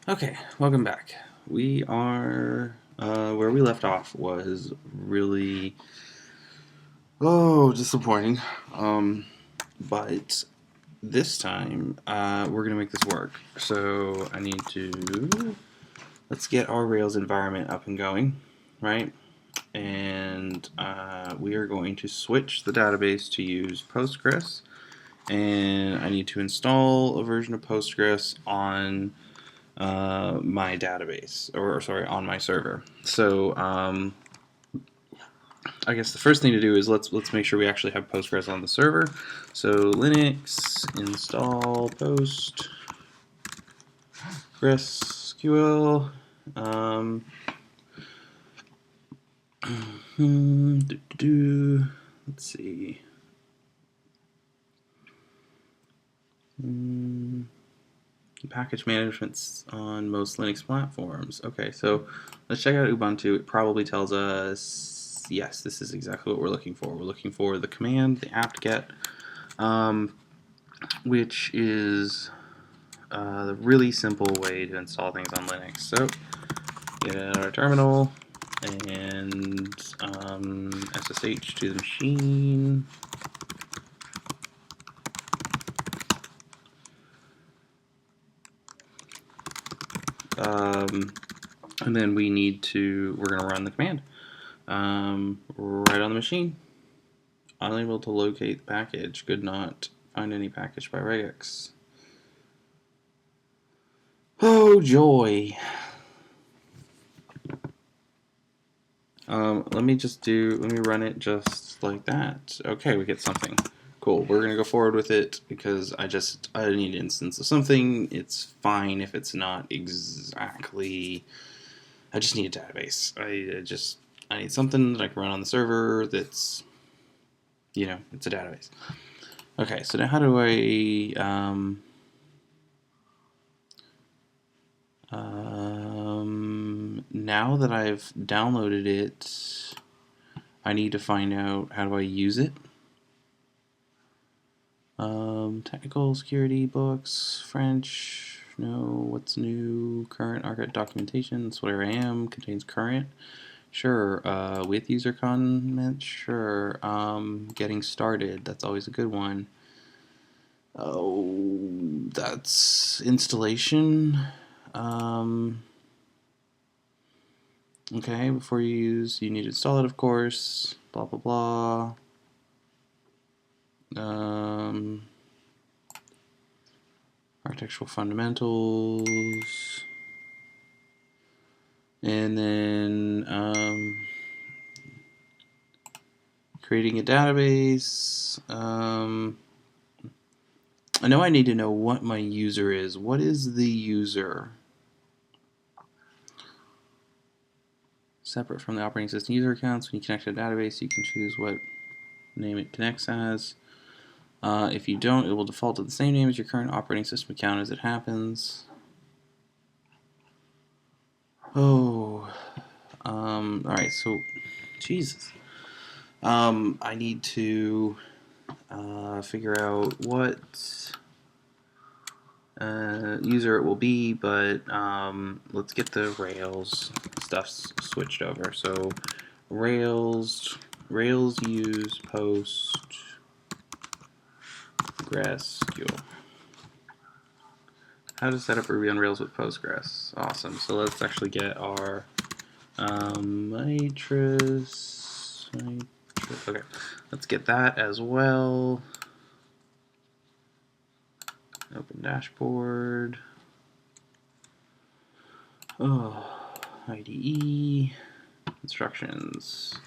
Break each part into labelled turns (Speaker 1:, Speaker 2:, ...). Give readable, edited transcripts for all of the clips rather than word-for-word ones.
Speaker 1: Okay, welcome back. We are where we left off was really disappointing. Um, but this time we're gonna make this work. So I need to let's get our Rails environment up and going, right? And we are going to switch the database to use Postgres, and I need to install a version of Postgres on my database, or sorry, on my server. So I guess the first thing to do is let's make sure we actually have Postgres on the server. So Linux install PostgreSQL. Um, let's see. Package management's on most Linux platforms. Okay, so let's check out Ubuntu. It probably tells us, yes, this is exactly what we're looking for. We're looking for the command, the apt-get, which is the really simple way to install things on Linux. So get out our terminal and SSH to the machine. And then we're going to run the command right on the machine. Unable to locate the package. Could not find any package by regex. Oh, joy. Let me run it just like that. Okay, we get something. Cool. We're gonna go forward with it because I need an instance of something. It's fine if it's not exactly. I just need a database. I need something that I can run on the server that's, it's a database. Okay, so now how do I now that I've downloaded it, I need to find out how do I use it. Technical security books, French, no, what's new, current archive documentation, that's whatever I am, contains current. Sure, with user comments, sure. Getting started, that's always a good one. Oh, that's installation. Okay, before you need to install it, of course. Blah, blah, blah. Architectural fundamentals. And then creating a database. I know I need to know what my user is. What is the user? Separate from the operating system user accounts. When you connect to a database, you can choose what name it connects as. If you don't, it will default to the same name as your current operating system account as it happens. Oh, alright, so, Jesus. I need to figure out what user it will be, but let's get the Rails stuff switched over. So Rails use PostgreSQL. How to set up Ruby on Rails with Postgres. Awesome. So let's actually get our Mitris. Okay, let's get that as well. Open dashboard. Oh, IDE. Instructions.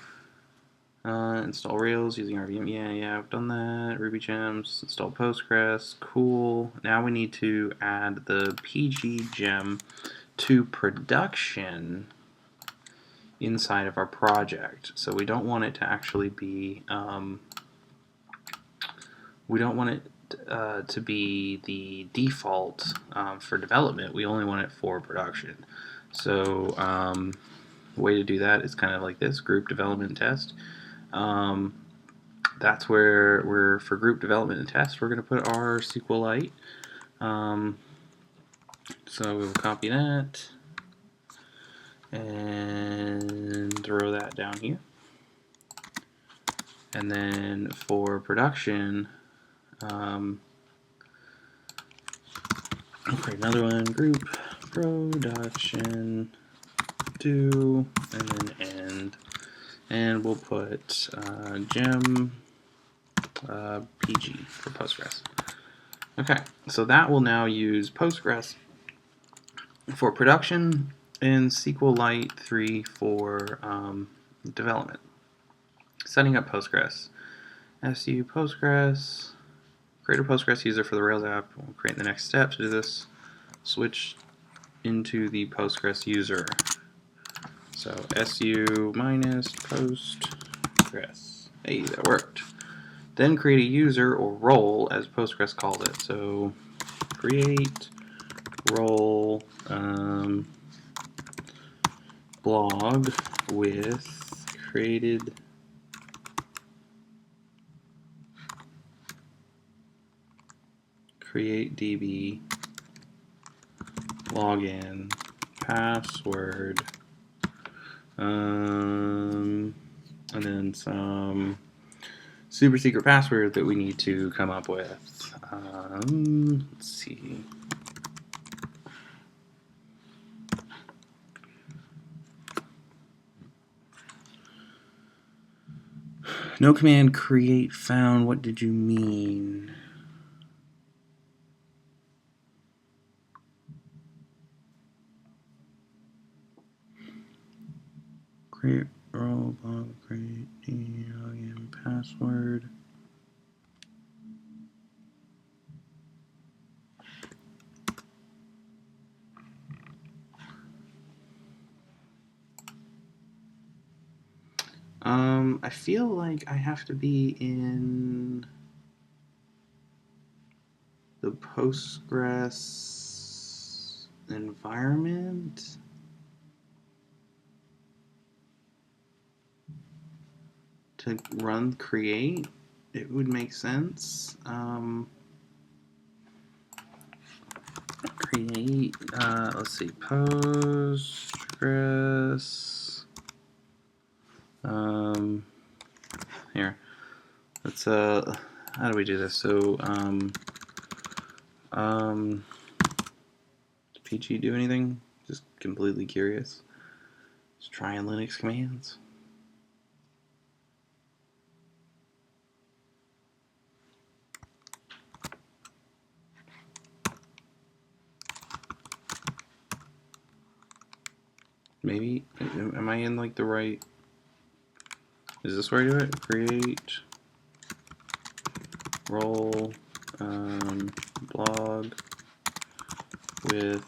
Speaker 1: Install Rails using RVM. Yeah, I've done that. Ruby gems. Install Postgres. Cool. Now we need to add the PG gem to production inside of our project. So we don't want it to actually be. We don't want it to be the default for development. We only want it for production. So the way to do that is kind of like this: group development test. That's where for group development and test, we're going to put our SQLite. So we will copy that and throw that down here. And then for production, I'll create another one, group production do, and then end. And we'll put gem PG for Postgres. Okay, so that will now use Postgres for production and SQLite 3 for development. Setting up Postgres. SU Postgres. Create a Postgres user for the Rails app. We'll create the next step to do this. Switch into the Postgres user. So SU minus Postgres. Hey, that worked. Then create a user or role as Postgres calls it. So create role blog with created create DB login password and then some super secret password that we need to come up with. Let's see. No command create found. What did you mean? Create role blog create login password. I feel like I have to be in the Postgres environment. To run create, it would make sense. Create, let's see, Postgres. Here, let's how do we do this? So does PG do anything? Just completely curious. Just trying Linux commands. Maybe, am I in like the right, is this where I do it? Create role blog with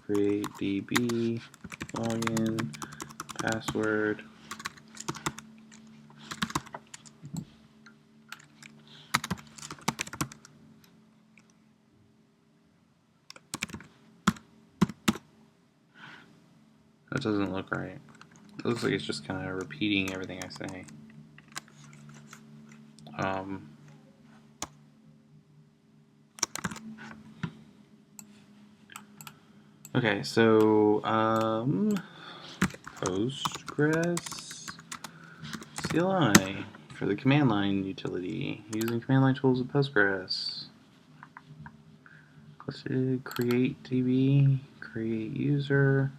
Speaker 1: create DB login password. That doesn't look right. It looks like it's just kind of repeating everything I say. Okay, so Postgres CLI for the command line utility using command line tools with Postgres. Let's do create DB, create user,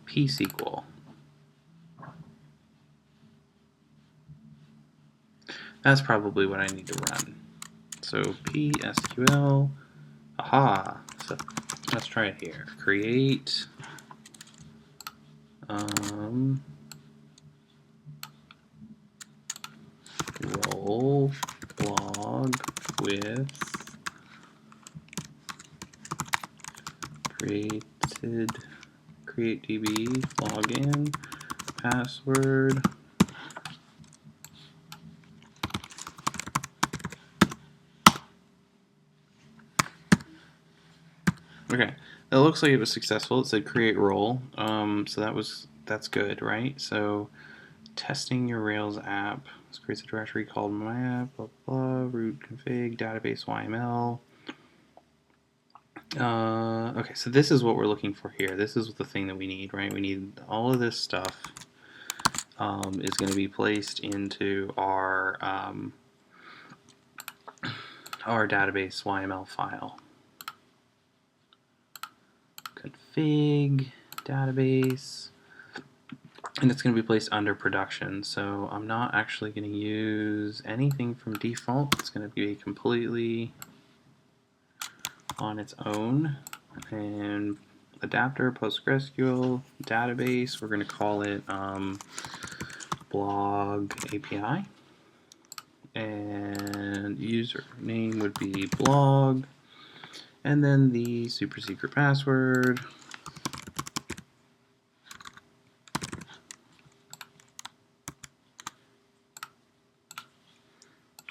Speaker 1: pSQL. That's probably what I need to run. So pSQL, aha. So let's try it here. Create role blog with create DB login password. Okay, that looks like it was successful. It said create role, so that's good, right? So testing your Rails app. This creates a directory called my app, blah blah, root config, database YML. Okay, so this is what we're looking for here. This is the thing that we need, right? We need all of this stuff is going to be placed into our database YML file. Config database, and it's going to be placed under production. So I'm not actually going to use anything from default. It's going to be completely on its own. And adapter, PostgreSQL database, we're going to call it blog API, and username would be blog, and then the super secret password.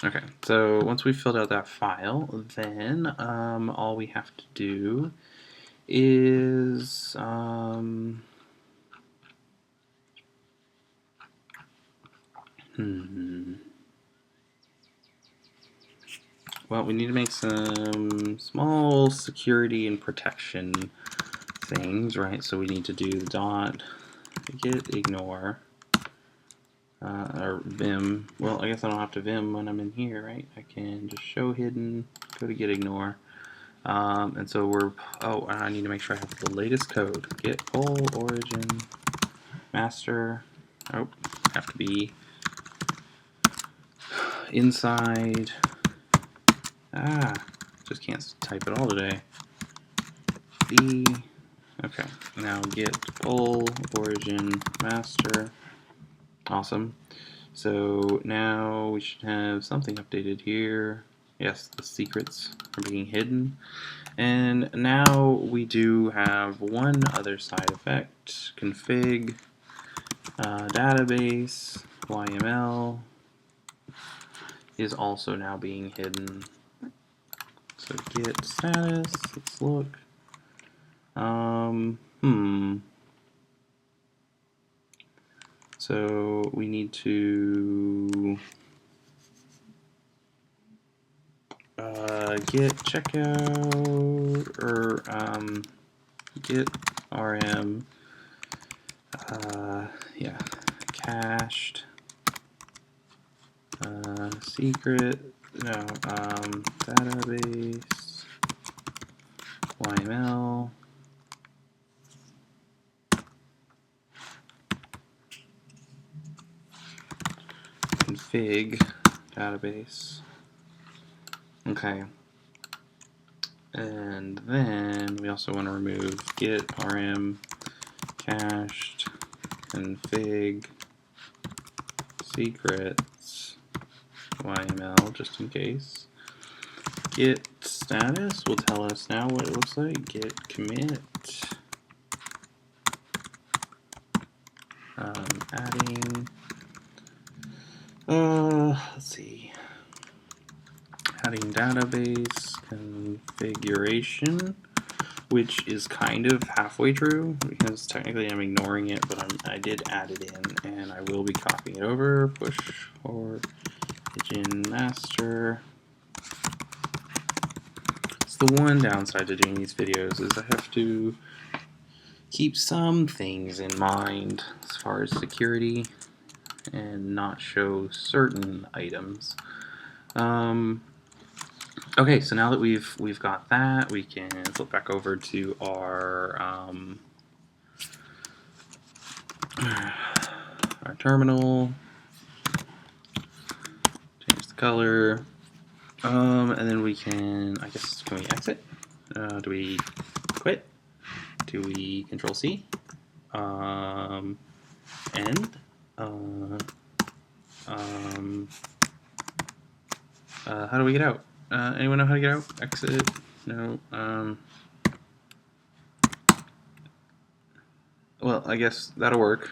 Speaker 1: Okay, so once we've filled out that file, then all we have to do is well, we need to make some small security and protection things, right? So we need to do the dot get ignore or vim. Well, I guess I don't have to vim when I'm in here, right? I can just show hidden, go to get ignore. And so we're, I need to make sure I have the latest code. Get poll origin master. Oh, have to be inside. Just can't type it all today. Okay, now get poll origin master. Awesome. So now we should have something updated here. Yes, the secrets are being hidden. And now we do have one other side effect. Config database YML is also now being hidden. So get status, let's look. So we need to get checkout or get RM yeah, cached secret database YML config database. Okay, and then we also want to remove get rm cached config secrets YML just in case. Get status will tell us now what it looks like. Get commit. Adding. Let's see. Adding database configuration, which is kind of halfway true because technically I'm ignoring it, but I did add it in, and I will be copying it over. Push or origin master. So the one downside to doing these videos is I have to keep some things in mind as far as security and not show certain items. Okay, so now that we've got that, we can flip back over to our terminal, change the color, and then we can, I guess, can we exit? Do we quit? Do we Control C? End? How do we get out? Anyone know how to get out? Exit? No. Well, I guess that'll work.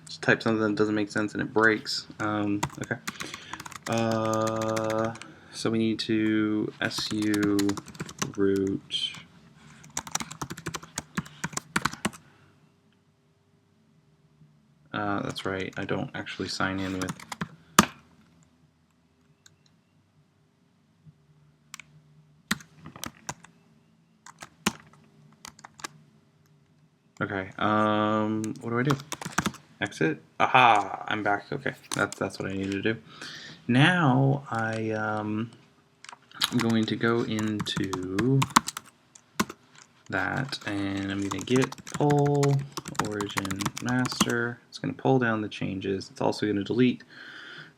Speaker 1: Just type something that doesn't make sense and it breaks. Okay. So we need to su root. That's right. I don't actually sign in with. Okay, what do I do? Exit? Aha! I'm back. Okay, that's what I need to do. Now I'm going to go into that, and I'm going to get pull origin master. It's going to pull down the changes. It's also going to delete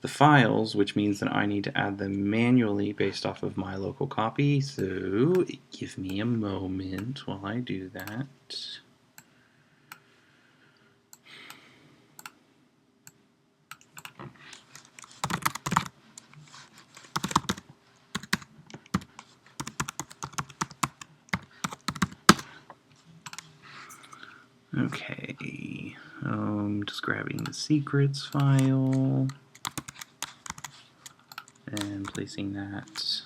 Speaker 1: the files, which means that I need to add them manually based off of my local copy. So give me a moment while I do that. Okay, just grabbing the secrets file and placing that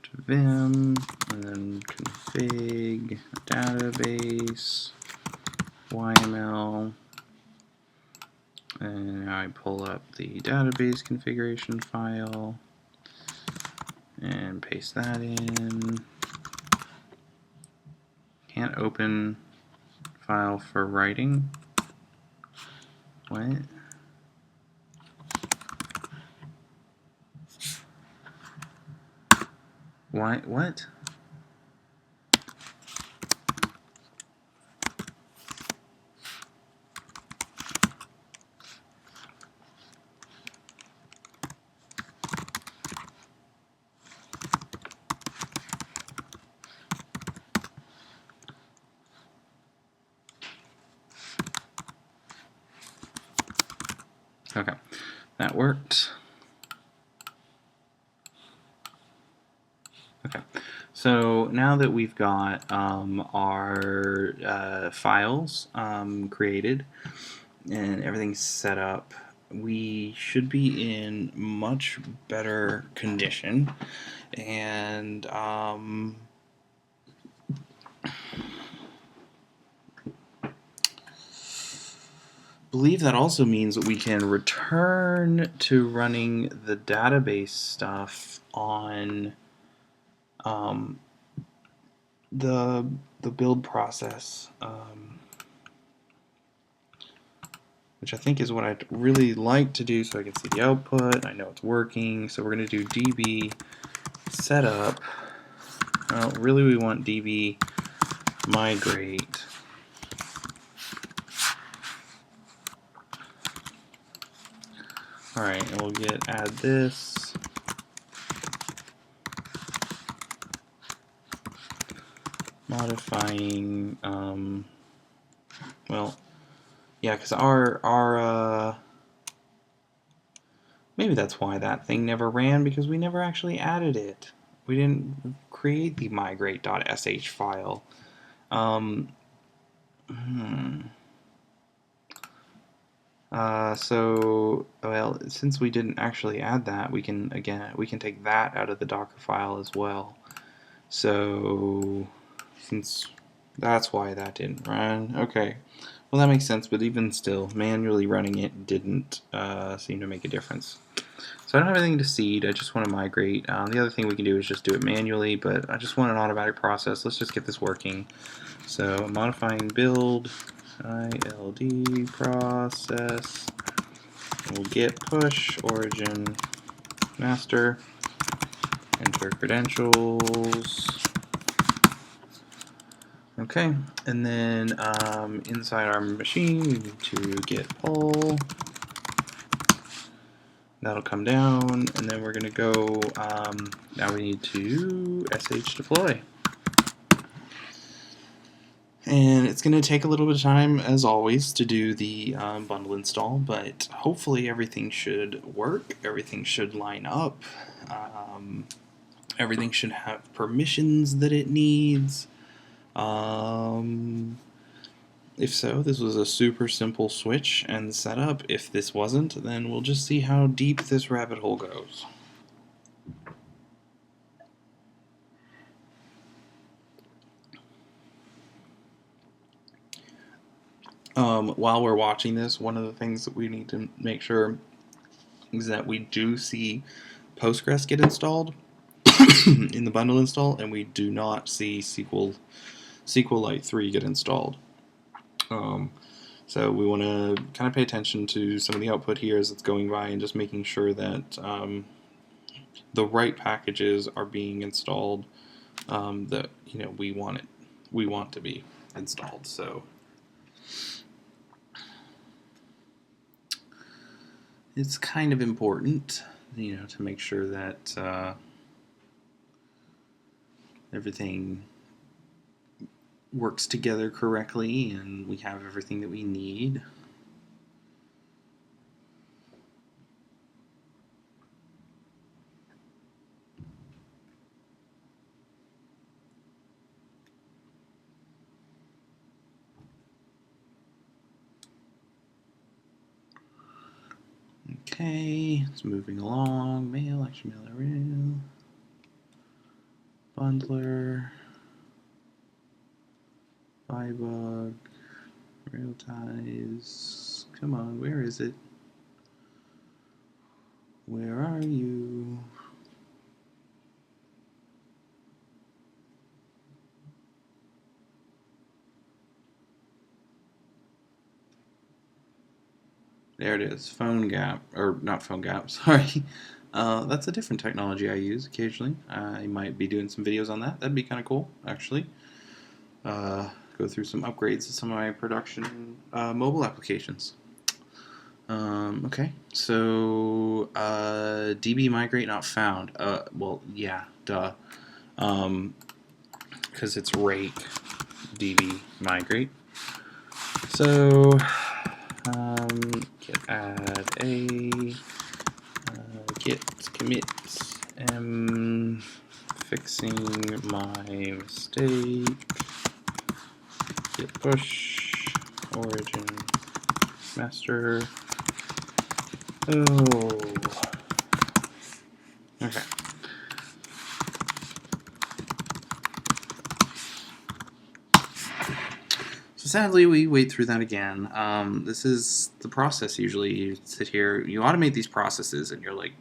Speaker 1: to Vim, and then config database YML, and now I pull up the database configuration file and paste that in. Can't open file for writing. What? Why? What? Okay, that worked. Okay, so now that we've got our files created and everything's set up, we should be in much better condition. And believe that also means that we can return to running the database stuff on the build process, which I think is what I'd really like to do, so I can see the output. I know it's working. So we're going to do db setup. Well, really we want db migrate. Alright, and we'll add this. Modifying, well, yeah, because our maybe that's why that thing never ran, because we never actually added it. We didn't create the migrate.sh file. So, well, since we didn't actually add that, we can take that out of the Docker file as well. So, since that's why that didn't run, okay. Well, that makes sense, but even still, manually running it didn't seem to make a difference. So I don't have anything to seed, I just want to migrate. The other thing we can do is just do it manually, but I just want an automatic process. Let's just get this working. So modifying build, ILD process, we'll get push origin master, enter credentials. Okay, and then inside our machine we need to get pull. That'll come down, and then we're going to go, now we need to sh deploy. And it's going to take a little bit of time, as always, to do the bundle install, but hopefully everything should work, everything should line up, everything should have permissions that it needs. If so, this was a super simple switch and setup. If this wasn't, then we'll just see how deep this rabbit hole goes. While we're watching this, one of the things that we need to make sure is that we do see Postgres get installed. in the bundle install, and we do not see SQLite 3 get installed. So we want to kind of pay attention to some of the output here as it's going by, and just making sure that the right packages are being installed that we want to be installed. So it's kind of important, to make sure that everything works together correctly and we have everything that we need. Okay, it's moving along. Mail, action mail, rail, bundler, Vibug, rail ties. Come on, where is it? Where are you? There it is. PhoneGap, or not PhoneGap, sorry. That's a different technology I use occasionally. I might be doing some videos on that. That'd be kind of cool, actually. Go through some upgrades to some of my production mobile applications. Okay, so DB migrate not found. Well, yeah, duh. Because it's rake DB migrate. So git add a git commit fixing my mistake. Git push origin master. Oh, okay. So sadly, we wait through that again. This is the process. Usually, you sit here, you automate these processes, and you're like,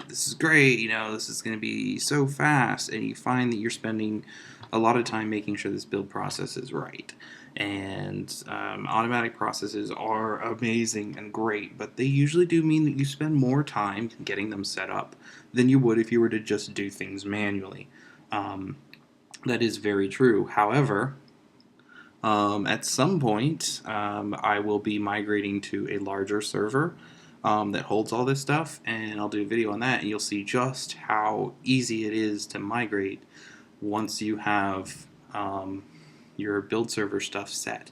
Speaker 1: "This is great. This is going to be so fast." And you find that you're spending a lot of time making sure this build process is right. And automatic processes are amazing and great, but they usually do mean that you spend more time getting them set up than you would if you were to just do things manually. That is very true. However, at some point, I will be migrating to a larger server that holds all this stuff, and I'll do a video on that, and you'll see just how easy it is to migrate once you have your build server stuff set.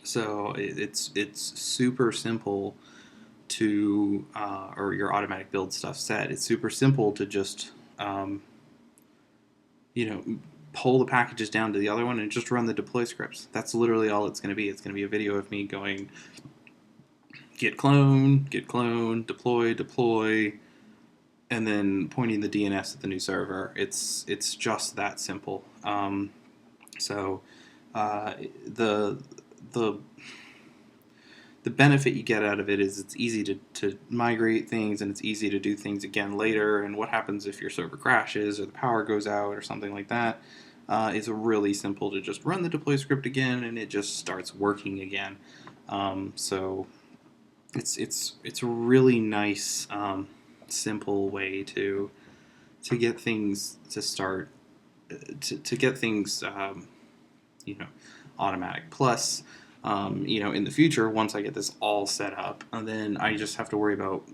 Speaker 1: So it's super simple to, or your automatic build stuff set. It's super simple to just pull the packages down to the other one and just run the deploy scripts. That's literally all it's going to be. It's going to be a video of me going git clone, deploy, and then pointing the DNS at the new server. It's just that simple. So the benefit you get out of it is it's easy to migrate things, and it's easy to do things again later. And what happens if your server crashes or the power goes out or something like that? It's really simple to just run the deploy script again, and it just starts working again. So it's a really nice, simple way to get things to start to get things automatic. Plus, in the future, once I get this all set up, and then I just have to worry about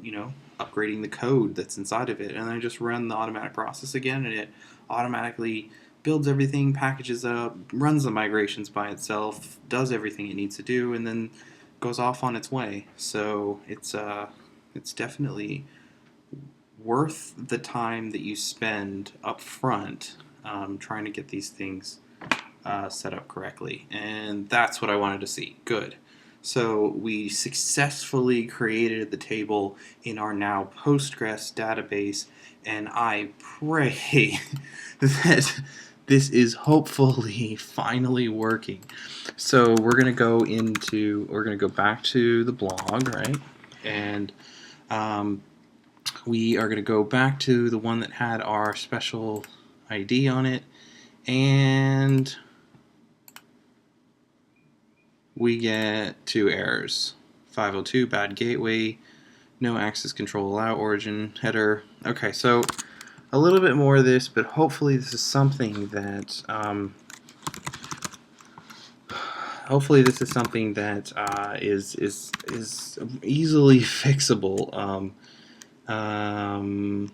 Speaker 1: upgrading the code that's inside of it, and I just run the automatic process again, and it automatically builds everything, packages up, runs the migrations by itself, does everything it needs to do, and then goes off on its way. So it's definitely worth the time that you spend up front trying to get these things set up correctly. And that's what I wanted to see. Good. So we successfully created the table in our now Postgres database, and I pray that this is hopefully finally working. So we're gonna go back to the blog, right? And we are going to go back to the one that had our special ID on it, and we get 2 errors. 502, bad gateway, no access control, allow origin, header. Okay, so a little bit more of this, but hopefully this is something that is easily fixable.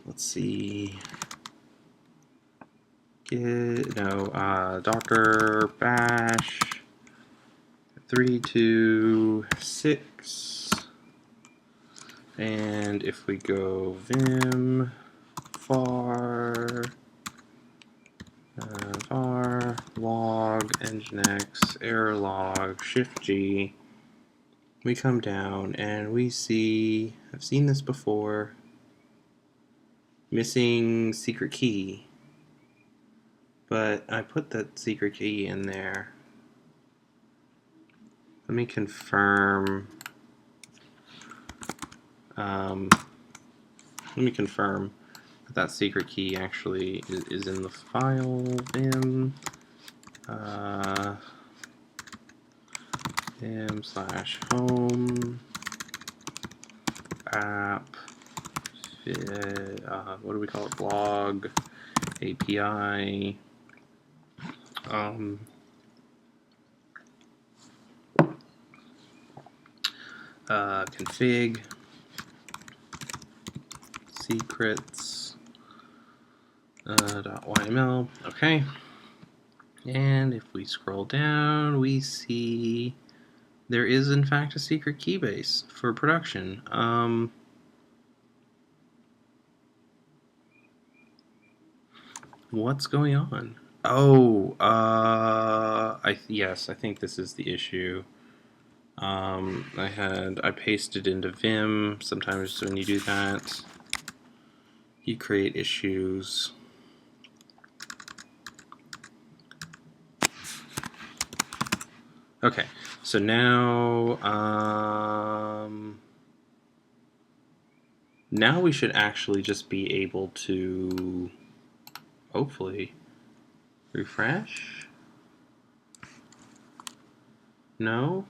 Speaker 1: Let's see. Docker bash 326, and if we go vim var log nginx error log shift G, we come down and we see, I've seen this before, missing secret key, but I put that secret key in there. Let me confirm. That secret key actually is in the file vim vim/home app. What do we call it? Blog API. Config secrets .yml. Okay, and if we scroll down, we see there is in fact a secret key base for production. What's going on? Oh, yes, I think this is the issue. I pasted into Vim. Sometimes when you do that, you create issues. Okay, so now, now we should actually just be able to, hopefully, refresh. No,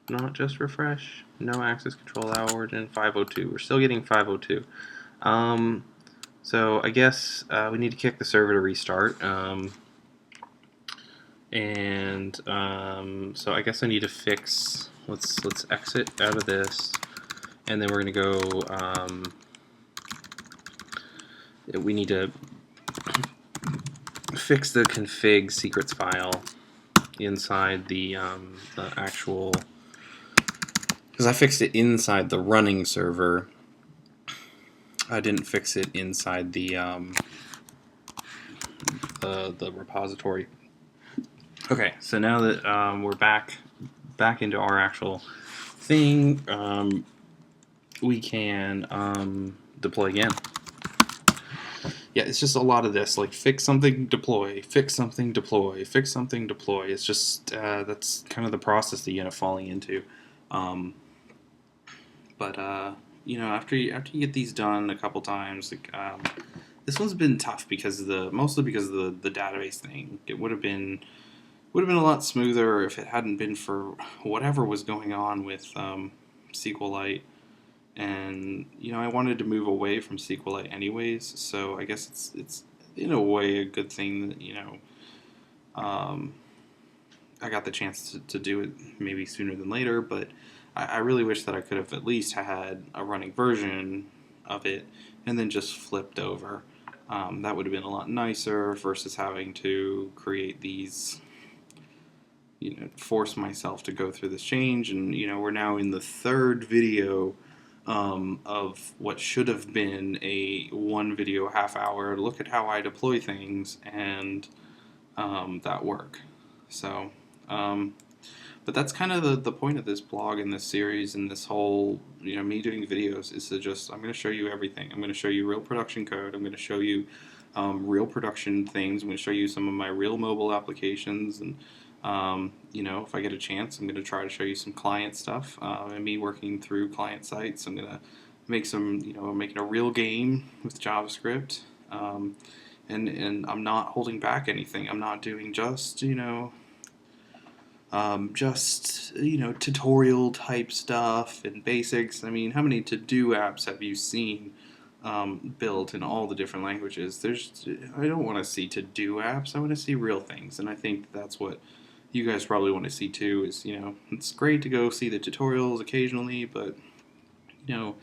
Speaker 1: not just refresh. No access control, allow origin, 502. We're still getting 502. So I guess we need to kick the server to restart. So I guess I need to fix. Let's exit out of this, and then we're gonna go. We need to fix the config secrets file inside the actual, because I fixed it inside the running server. I didn't fix it inside the repository. Okay, so now that we're back into our actual thing, we can deploy again. Yeah, it's just a lot of this, like fix something, deploy, fix something, deploy, fix something, deploy. It's just that's kind of the process that you end up falling into. You know, after you get these done a couple times, like, this one's been tough because mostly because of the database thing. It would have been a lot smoother if it hadn't been for whatever was going on with SQLite. And you know, I wanted to move away from SQLite anyways, so I guess it's in a way a good thing that, you know, I got the chance to do it maybe sooner than later. But I really wish that I could have at least had a running version of it and then just flipped over. That would have been a lot nicer versus having to create these, you know, force myself to go through this change. And you know, we're now in the third video of what should have been a one video half hour look at how I deploy things and that work. So but that's kind of the point of this blog and this series and this whole, you know, me doing videos, is to just, I'm going to show you everything. I'm going to show you real production code. I'm going to show you real production things. I'm going to show you some of my real mobile applications. And you know, if I get a chance, I'm going to try to show you some client stuff and me working through client sites. I'm going to making a real game with JavaScript. And I'm not holding back anything. I'm not doing just tutorial type stuff and basics. I mean, how many to-do apps have you seen built in all the different languages? I don't want to see to-do apps. I want to see real things, and I think that's what you guys probably want to see too. It's great to go see the tutorials occasionally, but when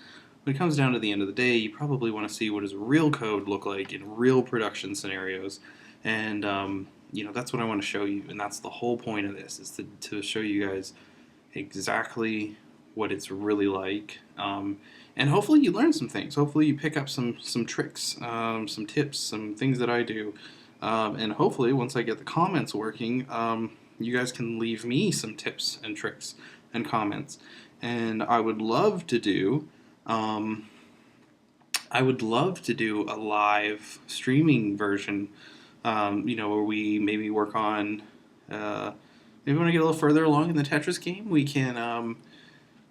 Speaker 1: it comes down to the end of the day, you probably want to see what does real code look like in real production scenarios, and that's what I want to show you, and that's the whole point of this, is to show you guys exactly what it's really like, and hopefully you learn some things. Hopefully you pick up some tricks, some tips, some things that I do, and hopefully once I get the comments working, you guys can leave me some tips and tricks and comments, and I would love to do a live streaming version, where we maybe work on, maybe when I get a little further along in the Tetris game, we can,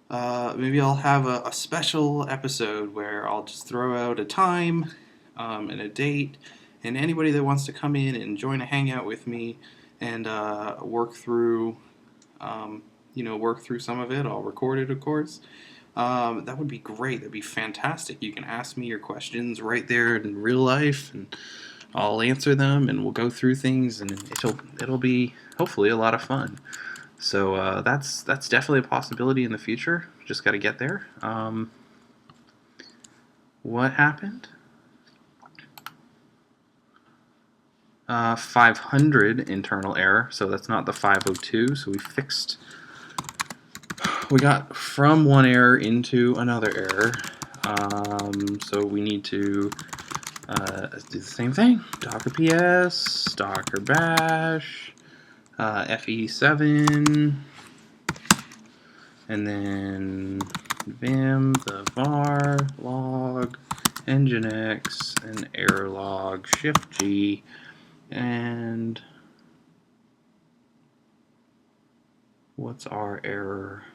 Speaker 1: maybe I'll have a special episode where I'll just throw out a time, and a date, and anybody that wants to come in and join a hangout with me and work through some of it. I'll record it, of course. That would be great. That'd be fantastic. You can ask me your questions right there in real life, and I'll answer them, and we'll go through things, and it'll be hopefully a lot of fun. So that's definitely a possibility in the future. Just got to get there. What happened? 500 internal error, so that's not the 502. So we got from one error into another error. So we need to do the same thing. Docker PS, Docker Bash, FE7, and then Vim, the var log, nginx, and error log, Shift G, and what's our error?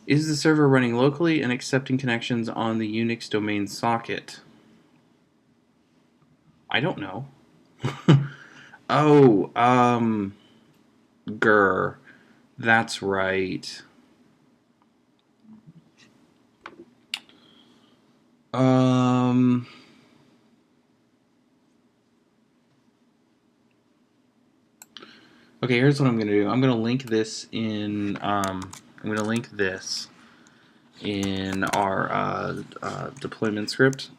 Speaker 1: Is the server running locally and accepting connections on the Unix domain socket? I don't know. Oh, grr. That's right. Okay, here's what I'm going to do. I'm going to link this in, our deployment script.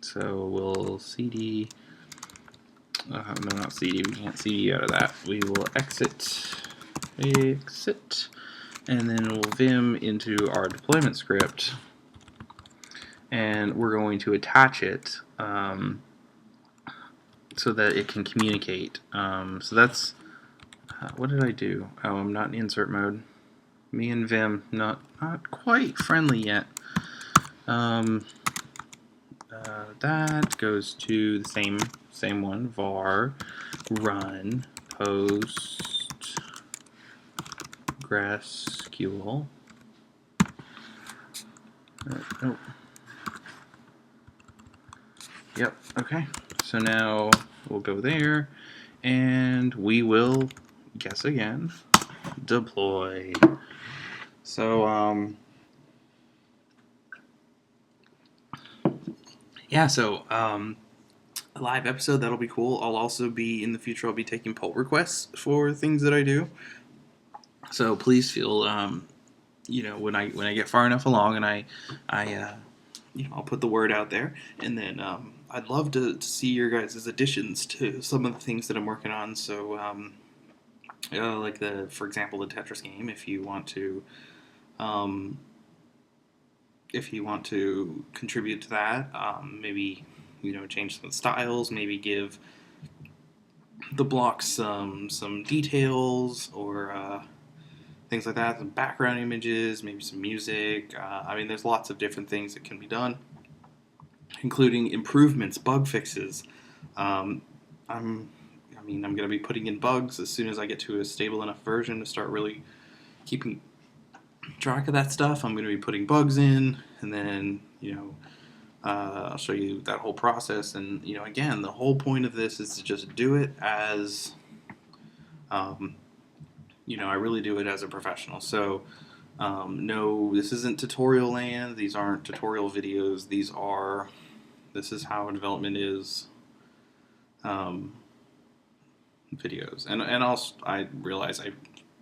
Speaker 1: So we'll cd, no, not cd, we can't cd out of that. We will exit, and then we'll vim into our deployment script, and we're going to attach it so that it can communicate. So that's, what did I do? Oh, I'm not in insert mode. Me and Vim, not quite friendly yet. That goes to the same one, var run post GraphQL. Nope. Yep, okay. So now we'll go there, and we will, guess again, deploy. So, yeah, so, a live episode, that'll be cool. I'll also be, in the future, I'll be taking pull requests for things that I do. So please feel, when I get far enough along, and I'll put the word out there, and then I'd love to see your guys' additions to some of the things that I'm working on. So, like for example, the Tetris game. If you want to contribute to that, maybe change some styles, maybe give the blocks some details, or things like that, some background images, maybe some music. I mean, there's lots of different things that can be done, including improvements, bug fixes. I'm mean, I'm going to be putting in bugs as soon as I get to a stable enough version to start really keeping track of that stuff. I'm going to be putting bugs in, and then, I'll show you that whole process. And, again, the whole point of this is to just do it as, I really do it as a professional. So, no, this isn't tutorial land. These aren't tutorial videos. This is how development is. Videos, and I realize I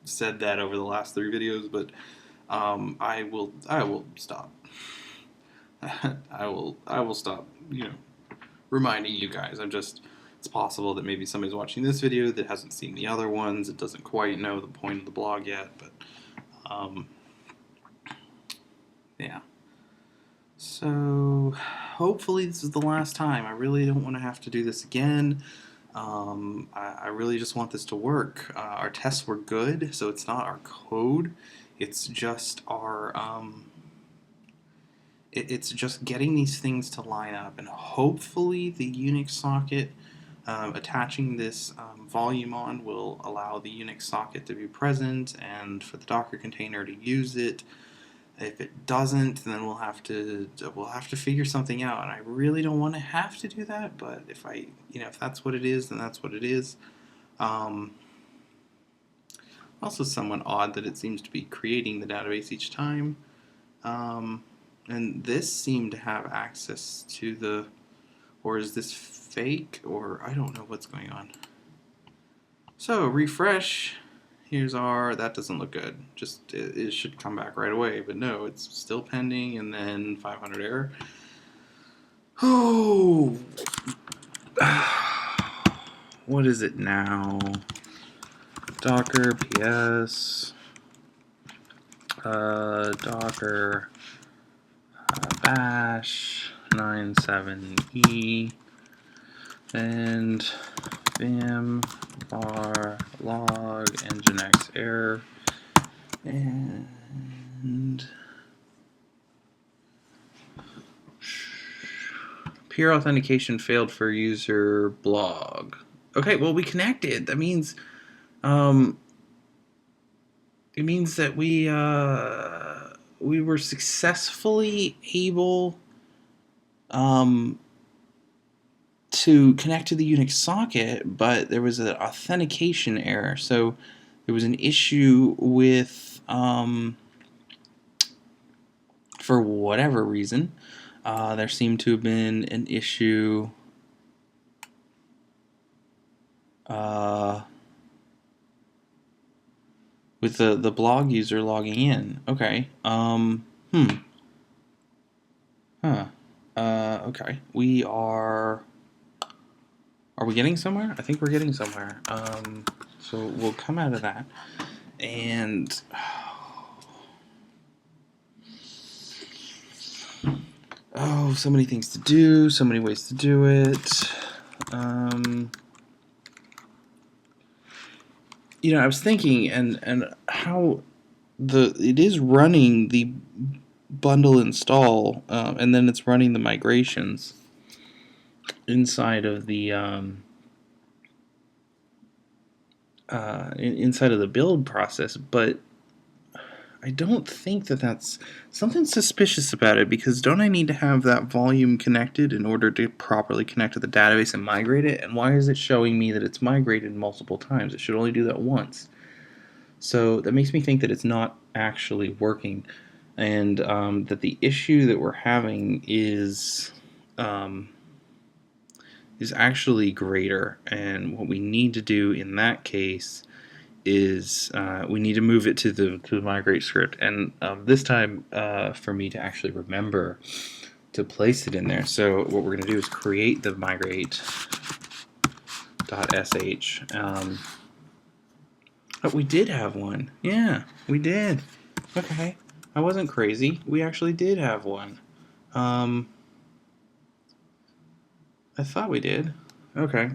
Speaker 1: said that over the last 3 videos, but I will stop. I will stop. Reminding you guys. It's possible that maybe somebody's watching this video that hasn't seen the other ones. It doesn't quite know the point of the blog yet, but yeah. So hopefully this is the last time. I really don't want to have to do this again. I really just want this to work. Our tests were good, so it's not our code. It's just our it's just getting these things to line up, and hopefully the Unix socket attaching this volume on will allow the Unix socket to be present and for the Docker container to use it. If it doesn't, then we'll have to figure something out, and I really don't want to have to do that. But if that's what it is, then that's what it is. Also, somewhat odd that it seems to be creating the database each time, and this seemed to have access to the, or is this fake, or I don't know what's going on. So refresh. Here's that doesn't look good. Just, it should come back right away, but no, it's still pending, and then 500 error. Oh! What is it now? Docker ps docker bash 97e and vim var log nginx error and peer authentication failed for user blog. Okay, well, we connected. That means it means that we were successfully able to connect to the Unix socket, but there was an authentication error. So there was an issue with, for whatever reason, there seemed to have been an issue with the blog user logging in. Okay. Okay. Are we getting somewhere? I think we're getting somewhere. So we'll come out of that. And oh, so many things to do, so many ways to do it. I was thinking and how it is running the bundle install, and then it's running the migrations inside of the inside of the build process, but I don't think that's something suspicious about it, because don't I need to have that volume connected in order to properly connect to the database and migrate it? And why is it showing me that it's migrated multiple times? It should only do that once. So that makes me think that it's not actually working, and that the issue that we're having is actually greater. And what we need to do in that case is we need to move it to the migrate script, and this time for me to actually remember to place it in there. So what we're going to do is create the migrate.sh. But we did have one. Yeah, we did. Okay, I wasn't crazy. We actually did have one. I thought we did. Okay,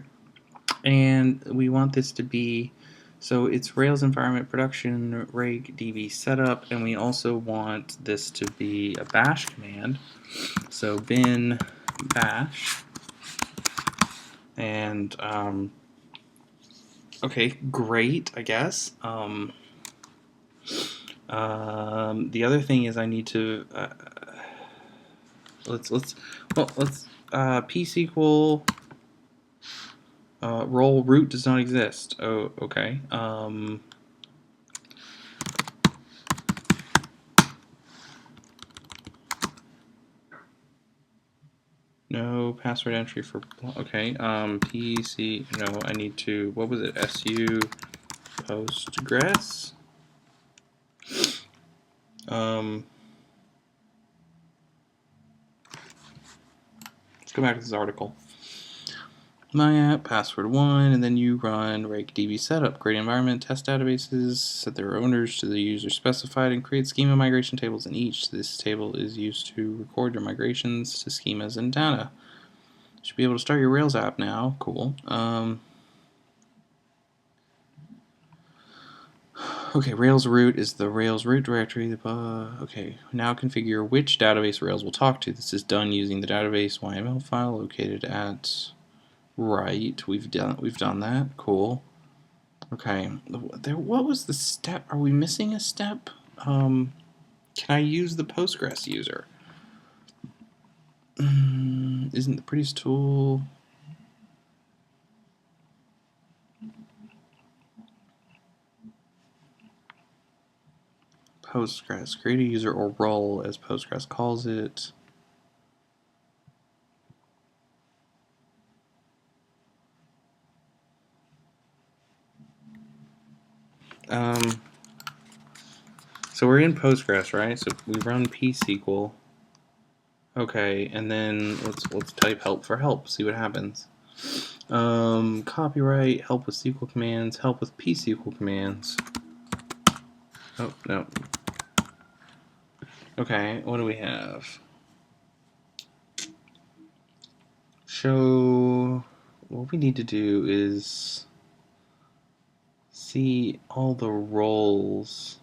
Speaker 1: and we want this to be, so it's Rails environment production reg db setup, and we also want this to be a bash command. So bin bash, and Okay, great, I guess. The other thing is I need to let's pSQL role root does not exist. Oh, okay. No password entry for okay. PC no. I need to. What was it? SU Postgres. Let's go back to this article. My app, password 1, and then you run rakdb setup, create environment, test databases, set their owners to the user specified, and create schema migration tables in each. This table is used to record your migrations to schemas and data. Should be able to start your Rails app now. Cool. Okay, Rails root is the Rails root directory. Okay, now configure which database Rails will talk to. This is done using the database YML file located at right. We've done that. Cool. Okay, what was the step? Are we missing a step? Can I use the Postgres user? Isn't the prettiest tool? Postgres, create a user or role as Postgres calls it. So we're in Postgres, right? So we run pSQL. Okay, and then let's type help for help. See what happens. Copyright, help with SQL commands, help with pSQL commands. Oh no. Okay, what do we have? Show. What we need to do is see all the roles.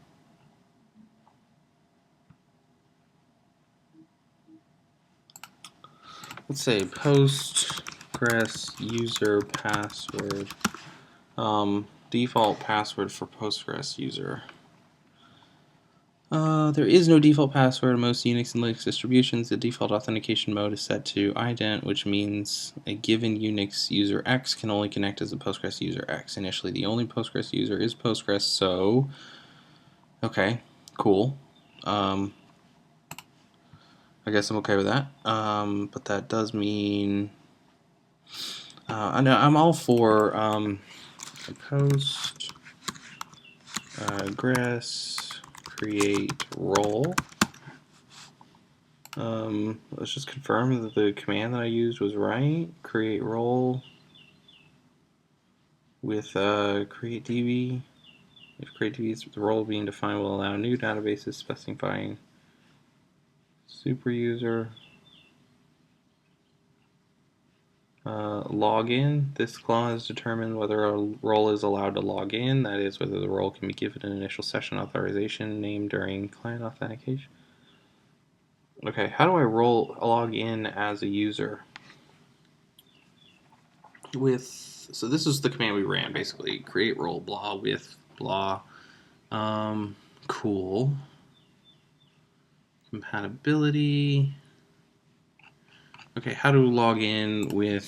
Speaker 1: Let's say Postgres user password. Default password for Postgres user. There is no default password in most Unix and Linux distributions. The default authentication mode is set to ident, which means a given Unix user X can only connect as a Postgres user X. Initially, the only Postgres user is Postgres, so okay, cool. I guess I'm okay with that. But that does mean I know I'm all for Postgres create role. Let's just confirm that the command that I used was right. Create role with createDB. If createDB's role being defined will allow new databases specifying super user. Login. This clause determines whether a role is allowed to log in. That is, whether the role can be given an initial session authorization named during client authentication. Okay, how do I log in as a user? So this is the command we ran basically. Create role blah with blah. Cool. Compatibility. Okay, how to log in with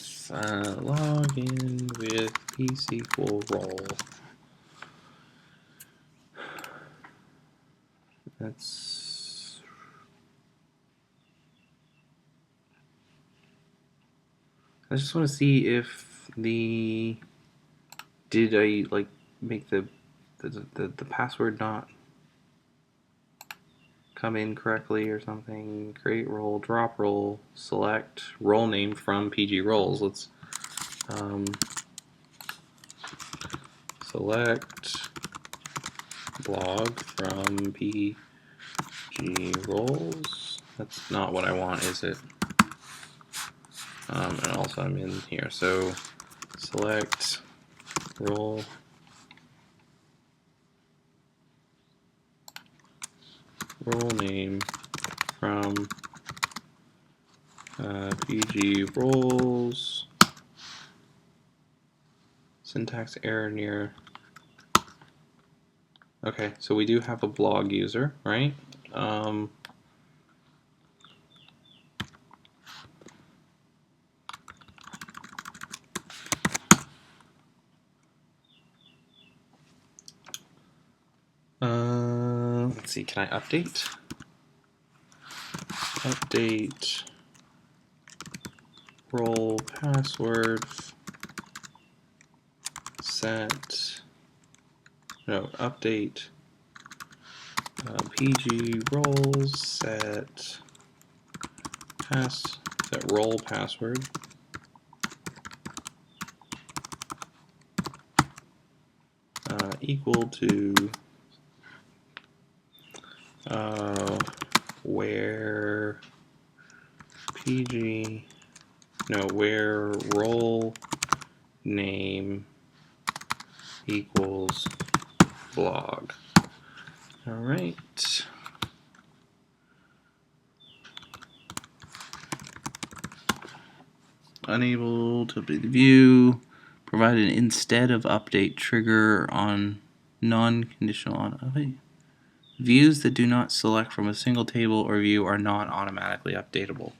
Speaker 1: pSQL role. That's I just want to see if did I like make the password not come in correctly or something. Create role, drop role, select role name from PG roles. Let's select blog from PG roles. That's not what I want, is it? And also I'm in here, so select role name from PG roles. syntax error near. Okay, so we do have a blog user, right? Let's see, can I update? Update role password set, no, update PG roles set role password equal to where where role name equals blog. All right. Unable to update the view. Provide an instead of update trigger on non-conditional on update. Views that do not select from a single table or view are not automatically updatable.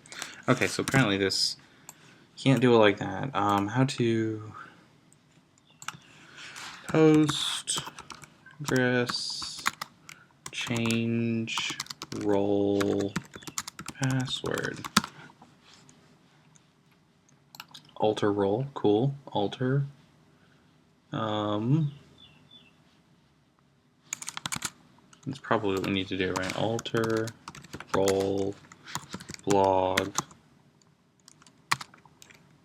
Speaker 1: Okay, so apparently this can't do it like that. How to Postgres change role password. Alter role, cool. Alter. That's probably what we need to do, right? Alter role blog.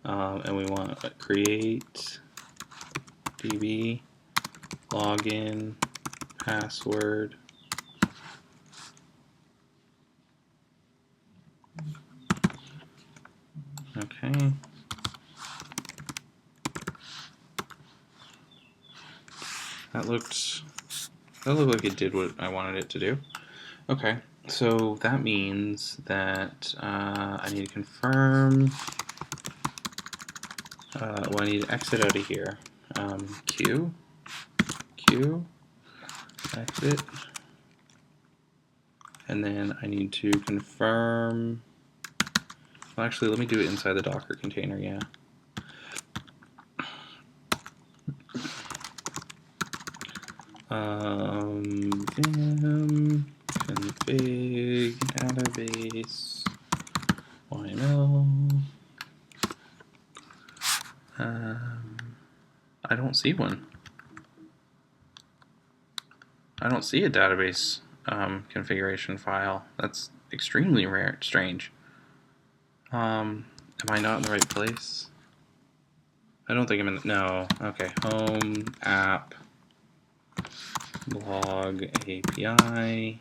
Speaker 1: And we want to create db login password. Okay. That looked like it did what I wanted it to do. Okay, so that means that I need to confirm. Well, I need to exit out of here. Q, exit, and then I need to confirm. Well, actually, let me do it inside the Docker container. Yeah. Vim config database YML. I don't see one. I don't see a database configuration file. That's extremely strange. Am I not in the right place? I don't think I'm in the, no. Okay, home app blog API.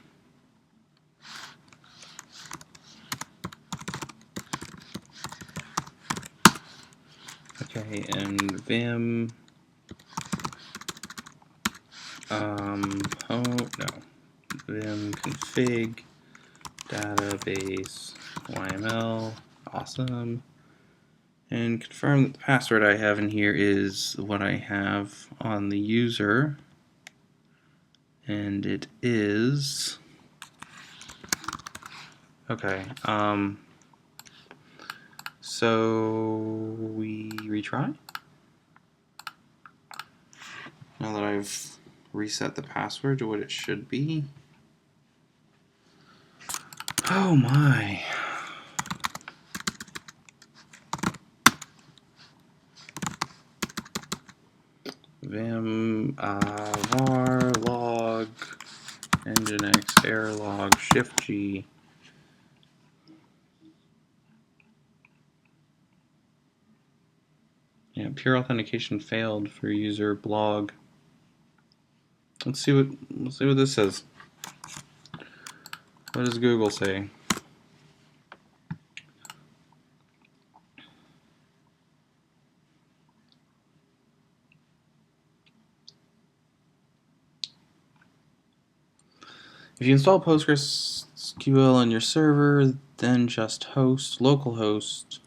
Speaker 1: Okay, and Vim. Vim config database YML. Awesome. And confirm that the password I have in here is what I have on the user. And it is, okay, so we retry. Now that I've reset the password to what it should be. Oh my. Vim var log nginx error log shift G. Yeah, pure authentication failed for user blog. Let's see what this says. What does Google say? If you install PostgreSQL on your server, then just host localhost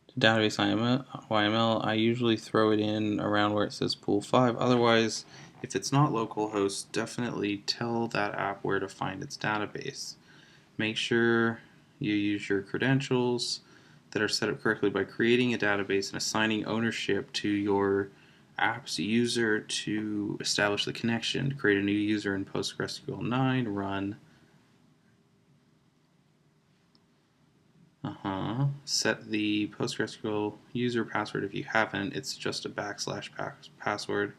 Speaker 1: to database YML, I usually throw it in around where it says pool 5. Otherwise, if it's not localhost, definitely tell that app where to find its database. Make sure you use your credentials that are set up correctly by creating a database and assigning ownership to your app's user to establish the connection. Create a new user in PostgreSQL 9, run. Set the PostgreSQL user password. If you haven't, it's just a / password.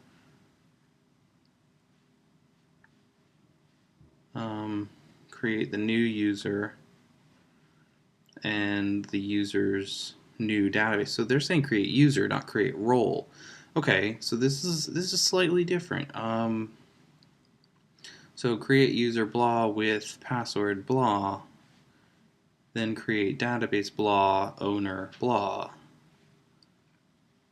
Speaker 1: Create the new user and the user's new database. So they're saying create user, not create role. Okay, so this is slightly different. So create user blah with password blah, then create database blah owner blah.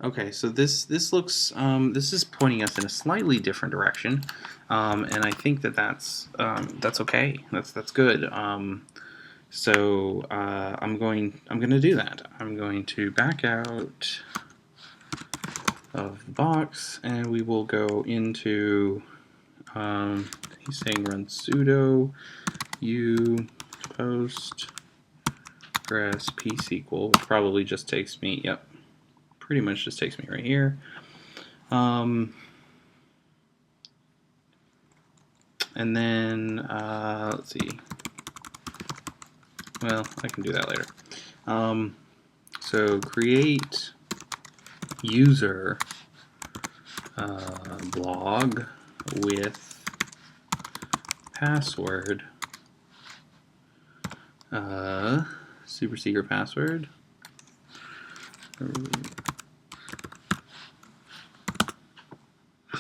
Speaker 1: Okay, so this looks this is pointing us in a slightly different direction, and I think that's okay. That's good. So I'm going to do that. I'm going to back out of the box, and we will go into he's saying run sudo u postgres psql, which probably just takes me, yep, pretty much just takes me right here. And then let's see. Well, I can do that later. So create user blog with password, super secret password.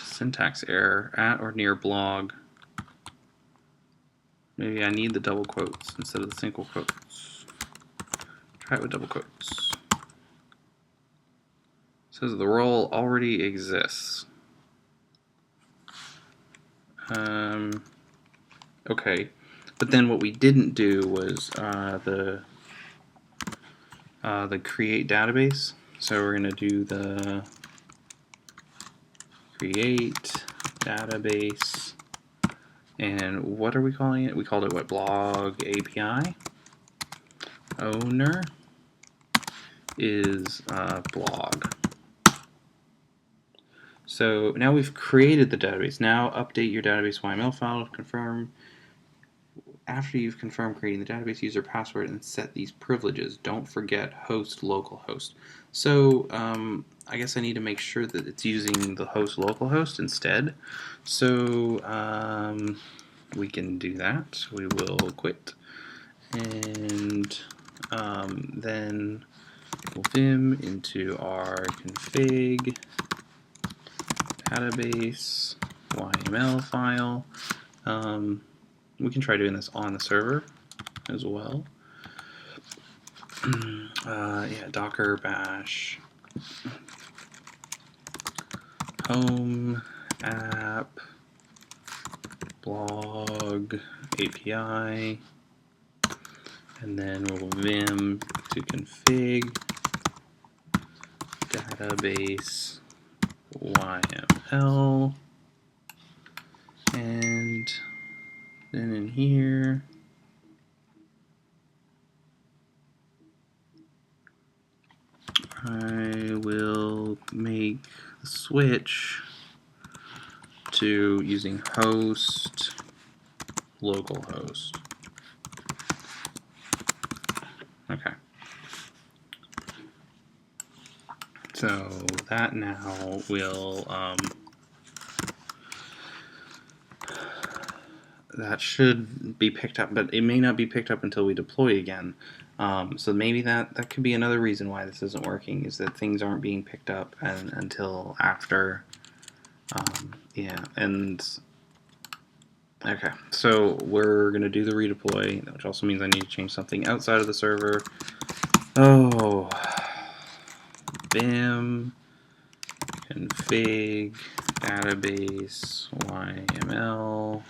Speaker 1: Syntax error, at or near blog. Maybe I need the double quotes instead of the single quotes. Try it with double quotes. It says the role already exists. Okay, but then what we didn't do was the create database. So we're going to do the create database, and what are we calling it? We called it what? Blog API. Owner is blog. So now we've created the database. Now update your database YML file to confirm. After you've confirmed creating the database, user password, and set these privileges. Don't forget host localhost. So I guess I need to make sure that it's using the host localhost instead. So we can do that. We will quit, and then we'll vim into our config database YML file. We can try doing this on the server as well. Yeah, docker bash home app blog API, and then we'll vim to config database YML, and then in here I will make the switch to using host localhost. Okay. So that now will that should be picked up, but it may not be picked up until we deploy again. So maybe that could be another reason why this isn't working, is that things aren't being picked up until after. Yeah, and okay, so we're gonna do the redeploy, which also means I need to change something outside of the server. Oh, vim config database YML,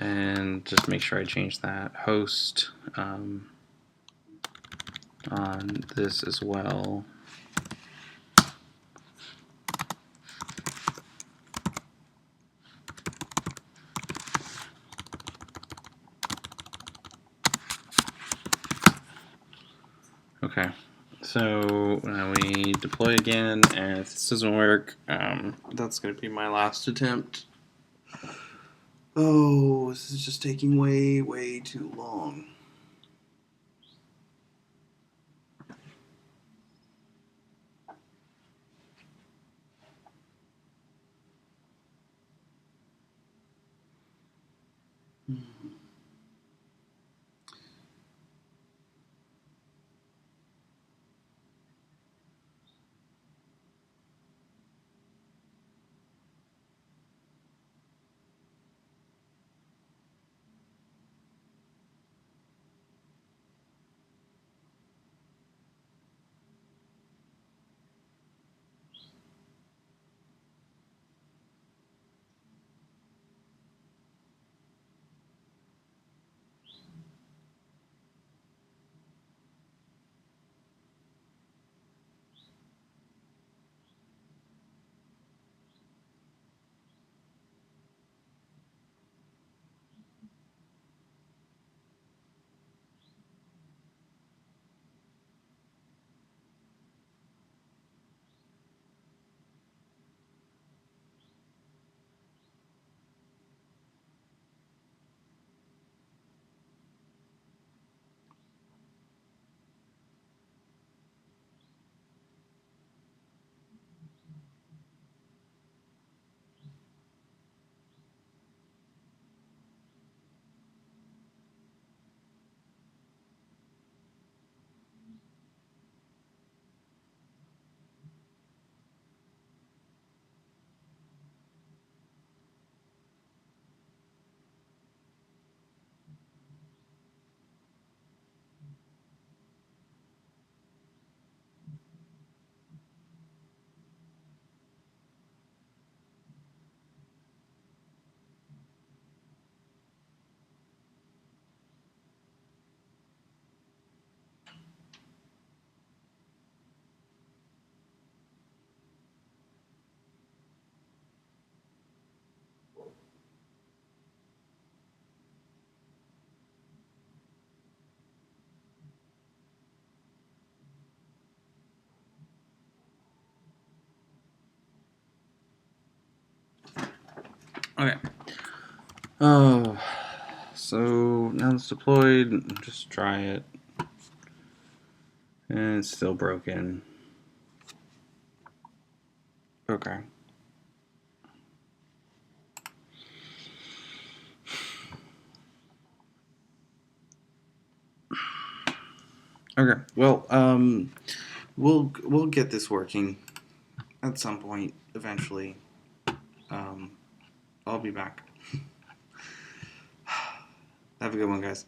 Speaker 1: and just make sure I change that host on this as well. Okay, so now we deploy again, and if this doesn't work, that's going to be my last attempt. Oh, this is just taking way, way too long. Okay. Oh, so now it's deployed. Just try it. And it's still broken. Okay. Okay. Well, we'll get this working at some point eventually. I'll be back. Have a good one, guys.